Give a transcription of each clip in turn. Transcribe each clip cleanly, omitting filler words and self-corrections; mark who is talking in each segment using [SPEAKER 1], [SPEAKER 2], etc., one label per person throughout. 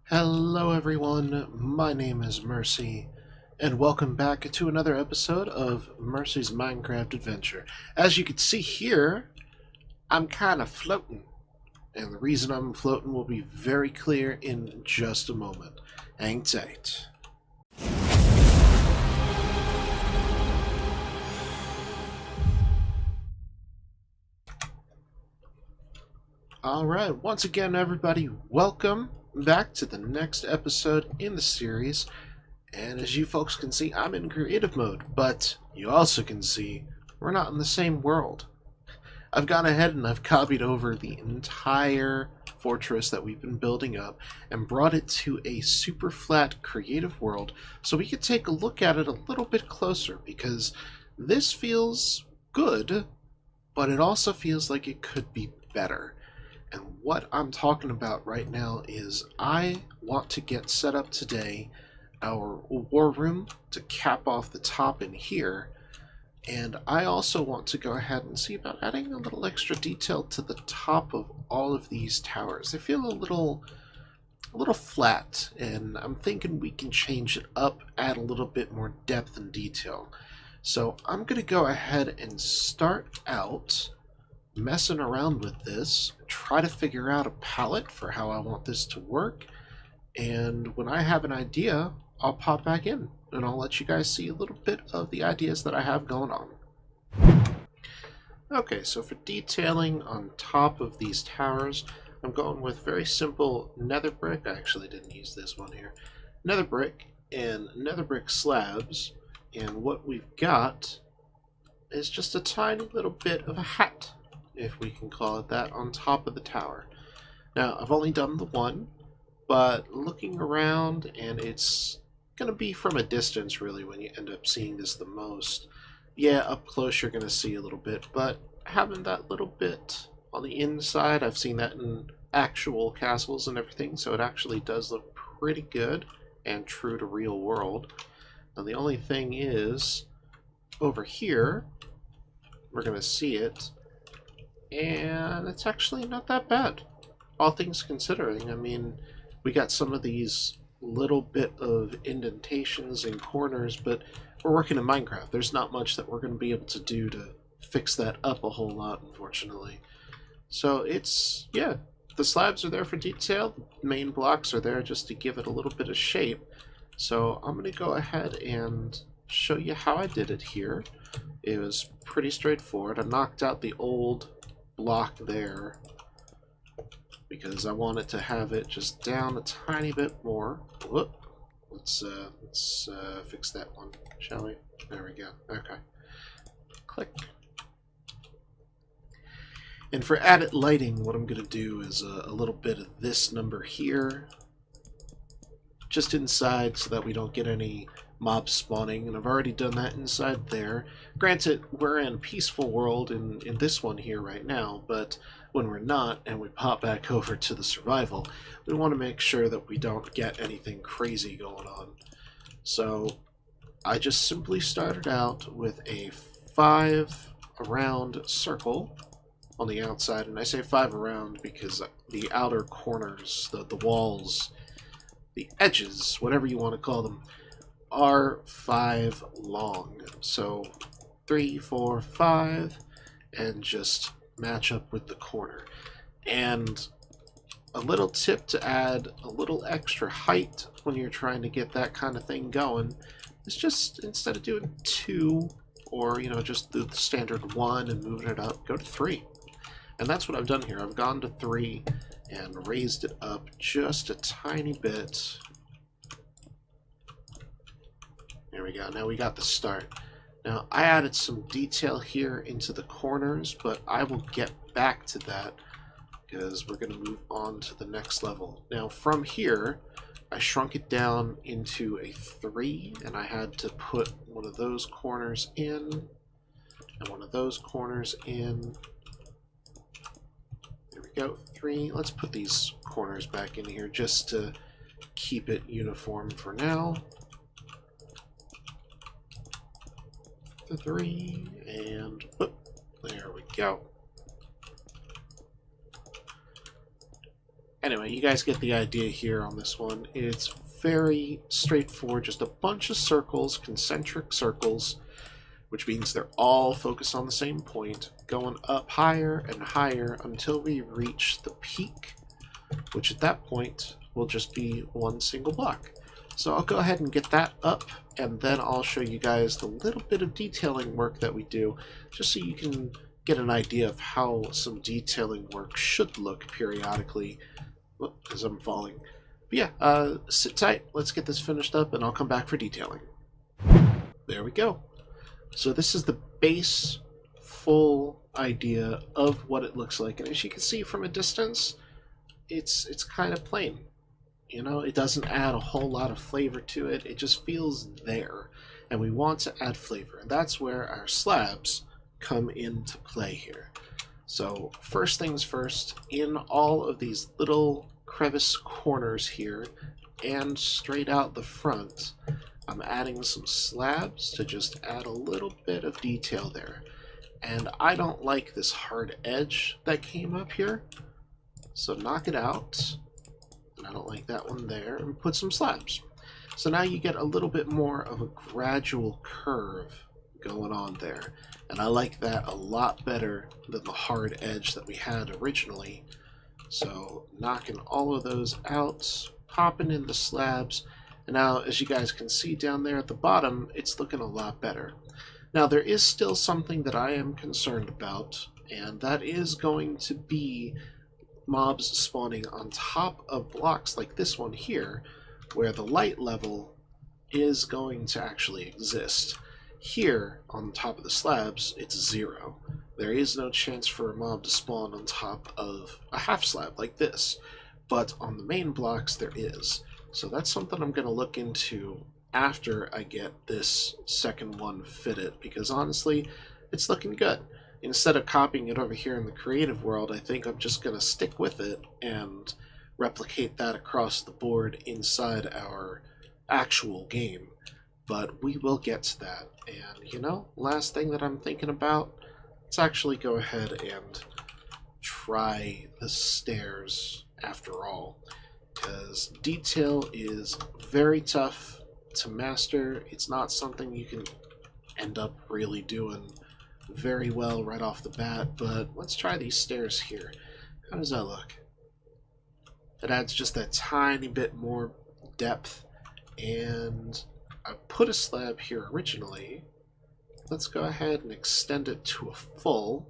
[SPEAKER 1] Hello everyone, my name is Mercy, and welcome back to another episode of Mercy's Minecraft Adventure. As you can see here, I'm kind of floating, and the reason I'm floating will be very clear in just a moment. Hang tight. Alright, once again everybody, welcome back to the next episode in the series. And as you folks can see, I'm in creative mode, but you also can see we're not in the same world. I've gone ahead and I've copied over the entire fortress that we've been building up and brought it to a super flat creative world so we could take a look at it a little bit closer, because this feels good, but it also feels like it could be better. And what I'm talking about right now is I want to get set up today our war room to cap off the top in here, and I also want to go ahead and see about adding a little extra detail to the top of all of these towers. They feel a little flat, and I'm thinking we can change it up, add a little bit more depth and detail. So I'm going to go ahead and start out messing around with this, try to figure out a palette for how I want this to work, and when I have an idea, I'll pop back in and I'll let you guys see a little bit of the ideas that I have going on. Okay, so for detailing on top of these towers, I'm going with very simple nether brick. I actually didn't use this one here. Nether brick and nether brick slabs, and what we've got is just a tiny little bit of a hat, if we can call it that, on top of the tower. Now, I've only done the one, but looking around, and it's going to be from a distance really when you end up seeing this the most. Yeah, up close you're going to see a little bit, but having that little bit on the inside, I've seen that in actual castles and everything, so it actually does look pretty good and true to real world. Now the only thing is, over here, we're going to see it, and it's actually not that bad, all things considering. I mean, we got some of these little bit of indentations and corners, but we're working in Minecraft. There's not much that we're going to be able to do to fix that up a whole lot, unfortunately. So it's, yeah, the slabs are there for detail, the main blocks are there just to give it a little bit of shape. So I'm going to go ahead and show you how I did it here. It was pretty straightforward. I knocked out the old block there because I wanted to have it just down a tiny bit more. Whoop. Let's fix that one, shall we? There we go. Okay. Click. And for added lighting, what I'm going to do is a little bit of this number here, just inside so that we don't get any mob spawning, and I've already done that inside there. Granted, we're in a peaceful world in this one here right now, but when we're not and we pop back over to the survival, we want to make sure that we don't get anything crazy going on. So I just simply started out with a 5 around circle on the outside, and I say 5 around because the outer corners, the walls, the edges, whatever you want to call them, are 5 long. So 3, 4, 5, and just match up with the corner. And a little tip to add a little extra height when you're trying to get that kind of thing going is just, instead of doing 2 or just the standard 1 and moving it up, go to 3. And that's what I've done here. I've gone to 3 and raised it up just a tiny bit. There we go. Now we got the start. Now I added some detail here into the corners, but I will get back to that because we're going to move on to the next level. Now from here, I shrunk it down into a 3, and I had to put one of those corners in and one of those corners in. There we go, 3. Let's put these corners back in here just to keep it uniform for now. 3, and whoop, there we go. Anyway, you guys get the idea here on this one. It's very straightforward, just a bunch of circles, concentric circles, which means they're all focused on the same point, going up higher and higher until we reach the peak, which at that point will just be one single block. So I'll go ahead and get that up, and then I'll show you guys the little bit of detailing work that we do, just so you can get an idea of how some detailing work should look periodically as I'm falling. But yeah, sit tight, let's get this finished up, and I'll come back for detailing. There we go. So this is the base full idea of what it looks like, and as you can see from a distance, it's kind of plain. You know, it doesn't add a whole lot of flavor to it, it just feels there, and we want to add flavor, and that's where our slabs come into play here. So first things first, in all of these little crevice corners here and straight out the front, I'm adding some slabs to just add a little bit of detail there. And I don't like this hard edge that came up here, so knock it out. And I don't like that one there, and put some slabs. So now you get a little bit more of a gradual curve going on there. And I like that a lot better than the hard edge that we had originally. So knocking all of those out, popping in the slabs, and now as you guys can see down there at the bottom, it's looking a lot better. Now there is still something that I am concerned about, and that is going to be mobs spawning on top of blocks like this one here, where the light level is going to actually exist. Here, on top of the slabs, it's 0. There is no chance for a mob to spawn on top of a half slab like this, but on the main blocks there is. So that's something I'm going to look into after I get this second one fitted, because honestly, it's looking good. Instead of copying it over here in the creative world, I think I'm just going to stick with it and replicate that across the board inside our actual game. But we will get to that. And, you know, last thing that I'm thinking about, let's actually go ahead and try the stairs after all. Because detail is very tough to master. It's not something you can end up really doing very well right off the bat, but let's try these stairs here. How does that look? It adds just that tiny bit more depth, and I put a slab here originally. Let's go ahead and extend it to a full.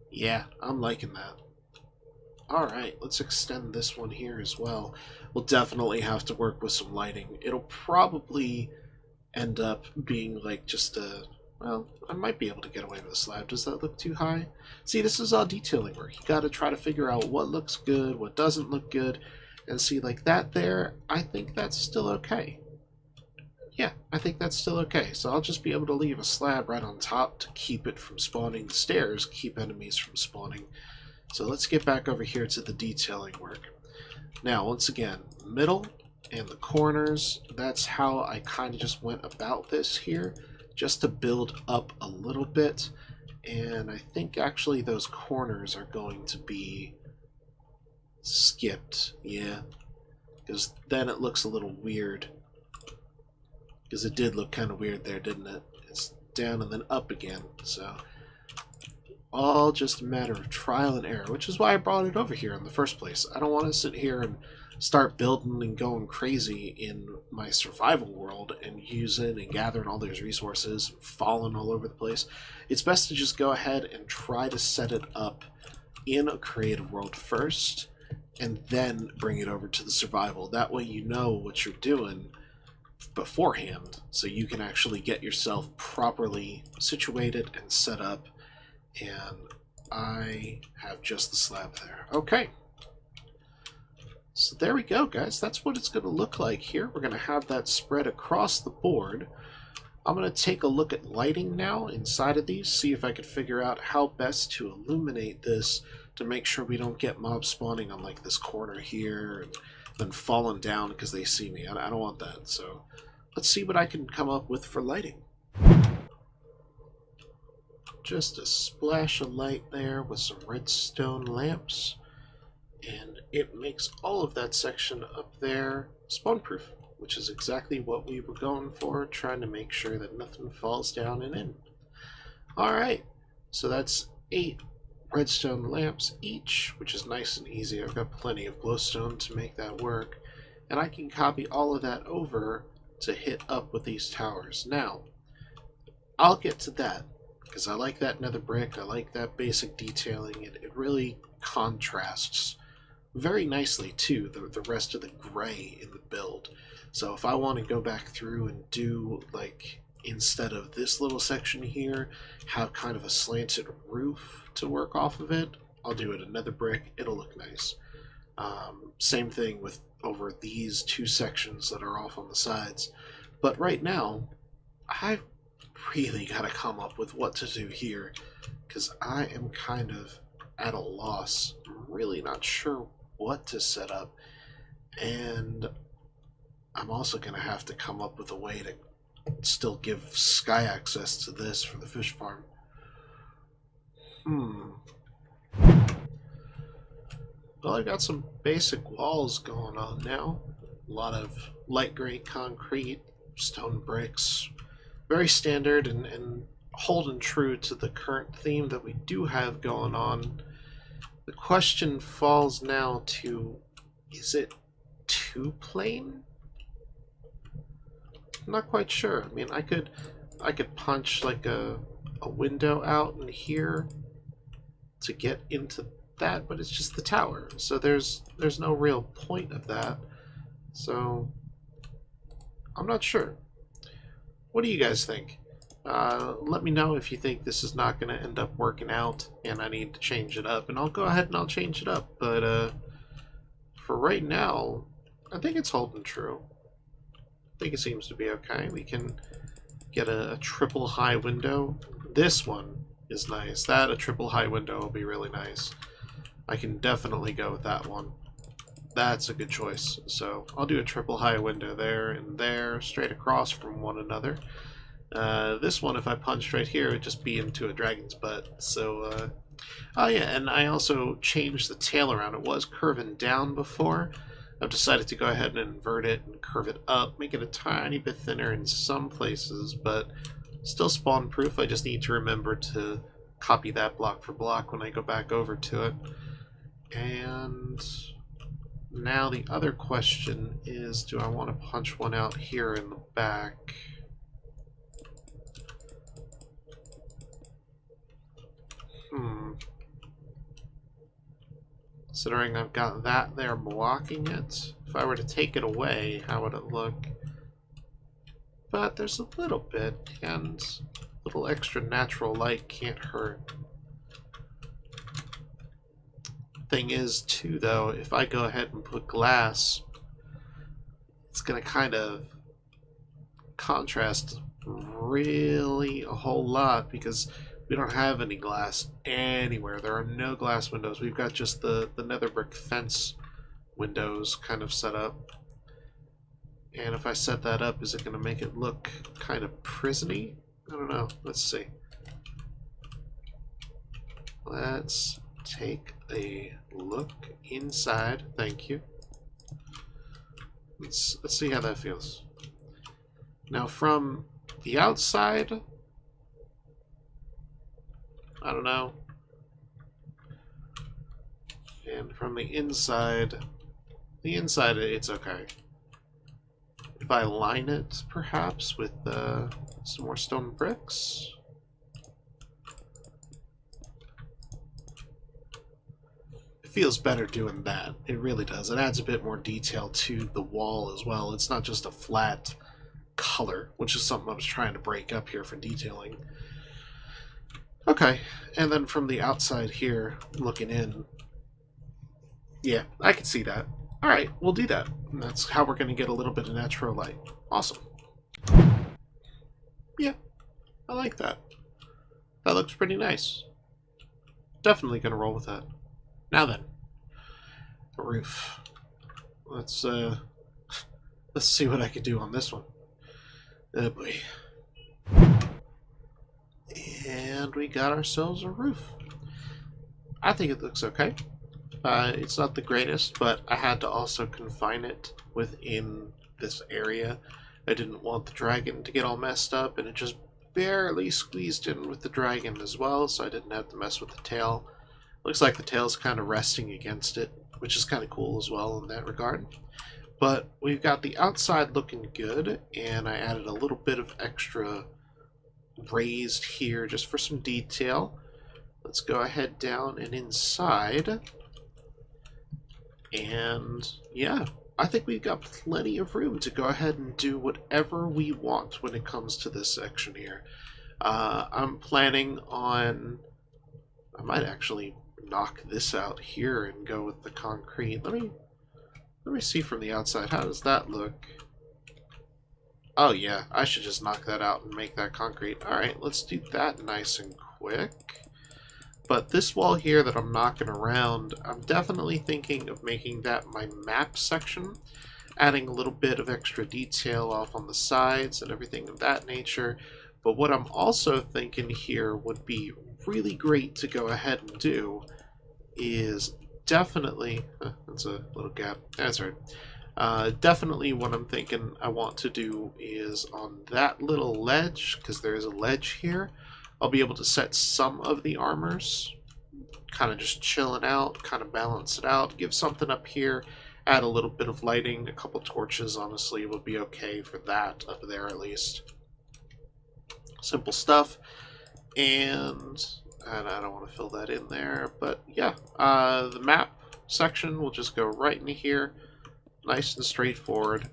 [SPEAKER 1] Yeah, I'm liking that. Alright, let's extend this one here as well. We'll definitely have to work with some lighting. It'll probably end up being like just a... Well, I might be able to get away with a slab. Does that look too high? See, this is all detailing work. You gotta try to figure out what looks good, what doesn't look good, and see, like that there, I think that's still okay. Yeah, I think that's still okay. So I'll just be able to leave a slab right on top to keep it from spawning. The stairs keep enemies from spawning. So let's get back over here to the detailing work. Now, once again, middle and the corners, that's how I kind of just went about this here, just to build up a little bit. And I think actually those corners are going to be skipped, yeah, because then it looks a little weird. Because it did look kind of weird there, didn't it? It's down and then up again, so all just a matter of trial and error, which is why I brought it over here in the first place. I don't want to sit here and start building and going crazy in my survival world and using and gathering all those resources, falling all over the place. It's best to just go ahead and try to set it up in a creative world first, and then bring it over to the survival. That way you know what you're doing beforehand, so you can actually get yourself properly situated and set up. And I have just the slab there. Okay. So there we go, guys. That's what it's going to look like here. We're going to have that spread across the board. I'm going to take a look at lighting now inside of these, see if I can figure out how best to illuminate this to make sure we don't get mobs spawning on like this corner here and then falling down because they see me. I don't want that. So let's see what I can come up with for lighting. Just a splash of light there with some redstone lamps. And it makes all of that section up there spawn proof, which is exactly what we were going for, trying to make sure that nothing falls down and in. Alright, so that's 8 redstone lamps each, which is nice and easy. I've got plenty of glowstone to make that work. And I can copy all of that over to hit up with these towers. Now, I'll get to that, because I like that nether brick, I like that basic detailing, it really contrasts very nicely to the rest of the gray in the build. So if I want to go back through and do, like, instead of this little section here, have kind of a slanted roof to work off of it, I'll do it another brick, it'll look nice. Same thing with over these 2 sections that are off on the sides. But right now, I've really got to come up with what to do here, because I am kind of at a loss. I'm really not sure what to set up, and I'm also going to have to come up with a way to still give sky access to this for the fish farm. Well, I've got some basic walls going on now. A lot of light gray concrete, stone bricks. Very standard and holding true to the current theme that we do have going on. The question falls now to, is it too plain? I'm not quite sure. I mean, I could punch like a window out in here to get into that, but it's just the tower, so there's no real point of that. So I'm not sure. What do you guys think? Let me know if you think this is not going to end up working out and I need to change it up, and I'll go ahead and I'll change it up. But for right now, I think it's holding true. I think it seems to be okay. We can get a triple high window. This one is nice. That a triple high window will be really nice. I can definitely go with that one. That's a good choice. So I'll do a triple high window there and there, straight across from one another. This one, if I punched right here, it would just be into a dragon's butt. So, oh yeah, and I also changed the tail around. It was curving down before. I've decided to go ahead and invert it and curve it up, make it a tiny bit thinner in some places, but still spawn proof. I just need to remember to copy that block for block when I go back over to it. And now the other question is, do I want to punch one out here in the back? Considering I've got that there blocking it, if I were to take it away, how would it look? But there's a little bit, and a little extra natural light can't hurt. Thing is, too, though, if I go ahead and put glass, it's going to kind of contrast really a whole lot, because we don't have any glass anywhere. There are no glass windows. We've got just the nether brick fence windows kind of set up. And if I set that up, is it going to make it look kind of prison-y? I don't know. Let's see. Let's take a look inside. Thank you. Let's see how that feels. Now from the outside, I don't know. And from the inside it's okay. If I line it perhaps with some more stone bricks. It feels better doing that. It really does. It adds a bit more detail to the wall as well. It's not just a flat color, which is something I was trying to break up here for detailing. Okay, and then from the outside here, looking in, yeah, I can see that. Alright, we'll do that. And that's how we're going to get a little bit of natural light. Awesome. Yeah, I like that. That looks pretty nice. Definitely going to roll with that. Now then, the roof. Let's see what I can do on this one. Oh boy. And we got ourselves a roof. I think it looks okay. It's not the greatest, but I had to also confine it within this area. I didn't want the dragon to get all messed up, and it just barely squeezed in with the dragon as well, so I didn't have to mess with the tail. Looks like the tail's kind of resting against it, which is kind of cool as well in that regard. But we've got the outside looking good, and I added a little bit of extra raised here just for some detail. Let's go ahead down and inside. And yeah, I think we've got plenty of room to go ahead and do whatever we want when it comes to this section here. I'm planning on... I might actually knock this out here and go with the concrete. Let me see from the outside. How does that look? Oh yeah, I should just knock that out and make that concrete. Alright, let's do that nice and quick. But this wall here that I'm knocking around, I'm definitely thinking of making that my map section, adding a little bit of extra detail off on the sides and everything of that nature. But what I'm also thinking here would be really great to go ahead and do is definitely... that's a little gap. That's right. Definitely what I'm thinking I want to do is on that little ledge, because there is a ledge here, I'll be able to set some of the armors, kind of just chilling out, kind of balance it out, give something up here, add a little bit of lighting, a couple torches honestly would be okay for that up there at least. Simple stuff, and I don't want to fill that in there, but yeah, the map section will just go right into here, nice and straightforward.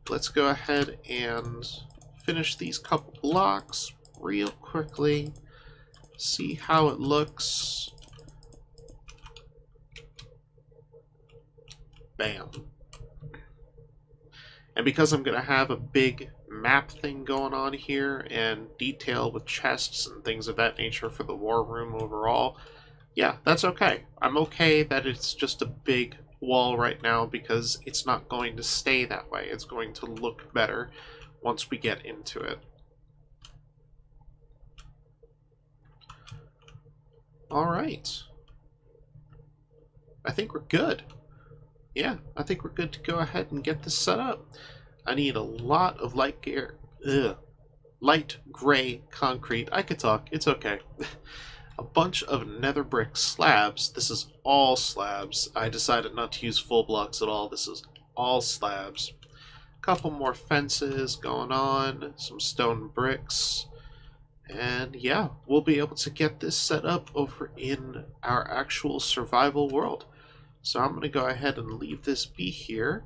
[SPEAKER 1] Let's go ahead and finish these couple blocks real quickly, see how it looks. Bam. And because I'm going to have a big map thing going on here and detail with chests and things of that nature for the war room overall, yeah, that's okay. I'm okay that it's just a big wall right now because it's not going to stay that way. It's going to look better once we get into it. Alright. I think we're good. Yeah, I think we're good to go ahead and get this set up. I need a lot of light gray concrete. I could talk, it's okay. A bunch of nether brick slabs. This is all slabs. I decided not to use full blocks at all. This is all slabs. A couple more fences going on, some stone bricks. And yeah, we'll be able to get this set up over in our actual survival world. So I'm going to go ahead and leave this be here.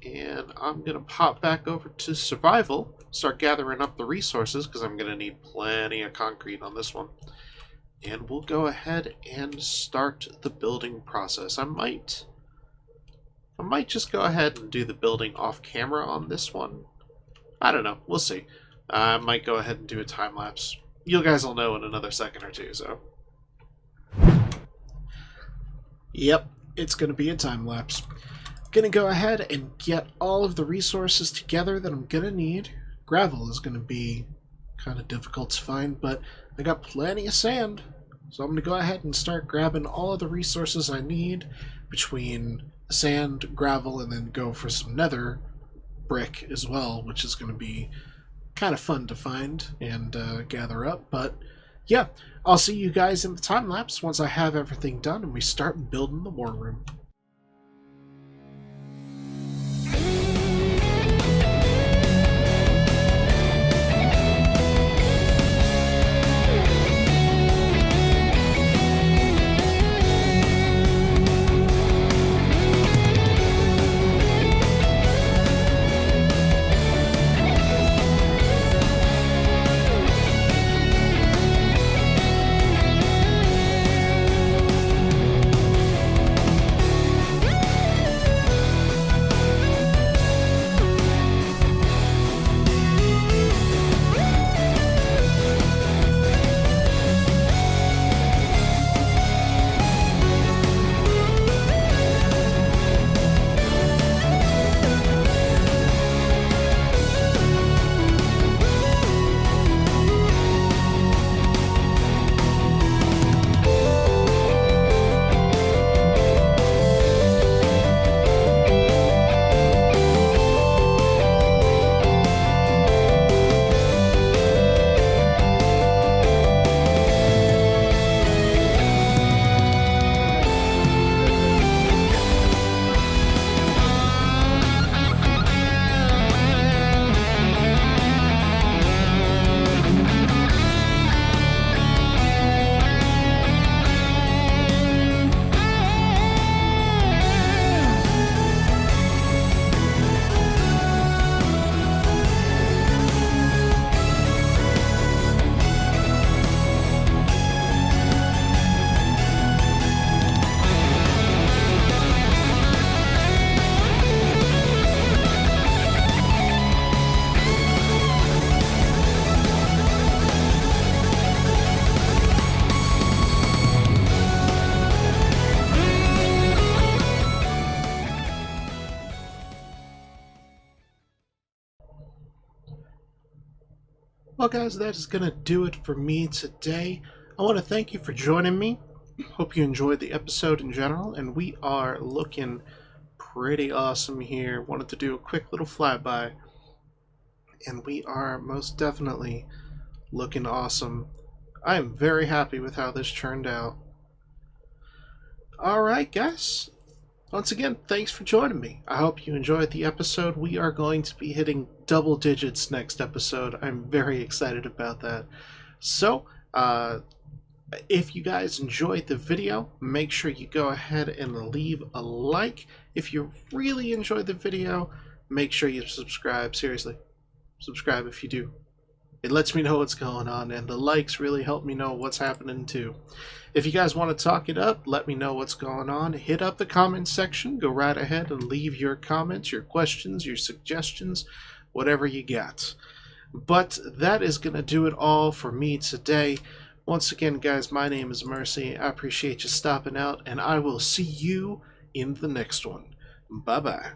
[SPEAKER 1] And I'm going to pop back over to survival, start gathering up the resources, because I'm going to need plenty of concrete on this one. And we'll go ahead and start the building process. I might just go ahead and do the building off camera on this one. I don't know. We'll see. I might go ahead and do a time lapse. You guys will know in another second or two, so. Yep, it's going to be a time lapse. I'm going to go ahead and get all of the resources together that I'm going to need. Gravel is going to be kind of difficult to find, but I got plenty of sand. So I'm going to go ahead and start grabbing all of the resources I need between sand, gravel, and then go for some nether brick as well, which is going to be kind of fun to find and gather up. But yeah, I'll see you guys in the time lapse once I have everything done and we start building the war room. Well, guys, that is going to do it for me today. I want to thank you for joining me. Hope you enjoyed the episode in general, and we are looking pretty awesome here. Wanted to do a quick little flyby, and we are most definitely looking awesome. I am very happy with how this turned out. Alright, guys. Once again, thanks for joining me. I hope you enjoyed the episode. We are going to be hitting double digits next episode. I'm very excited about that. So, if you guys enjoyed the video, make sure you go ahead and leave a like. If you really enjoyed the video, make sure you subscribe. Seriously, subscribe if you do. It lets me know what's going on, and the likes really help me know what's happening too. If you guys want to talk it up, let me know what's going on. Hit up the comments section. Go right ahead and leave your comments, your questions, your suggestions, whatever you got. But that is going to do it all for me today. Once again, guys, my name is Mercy. I appreciate you stopping out, and I will see you in the next one. Bye-bye.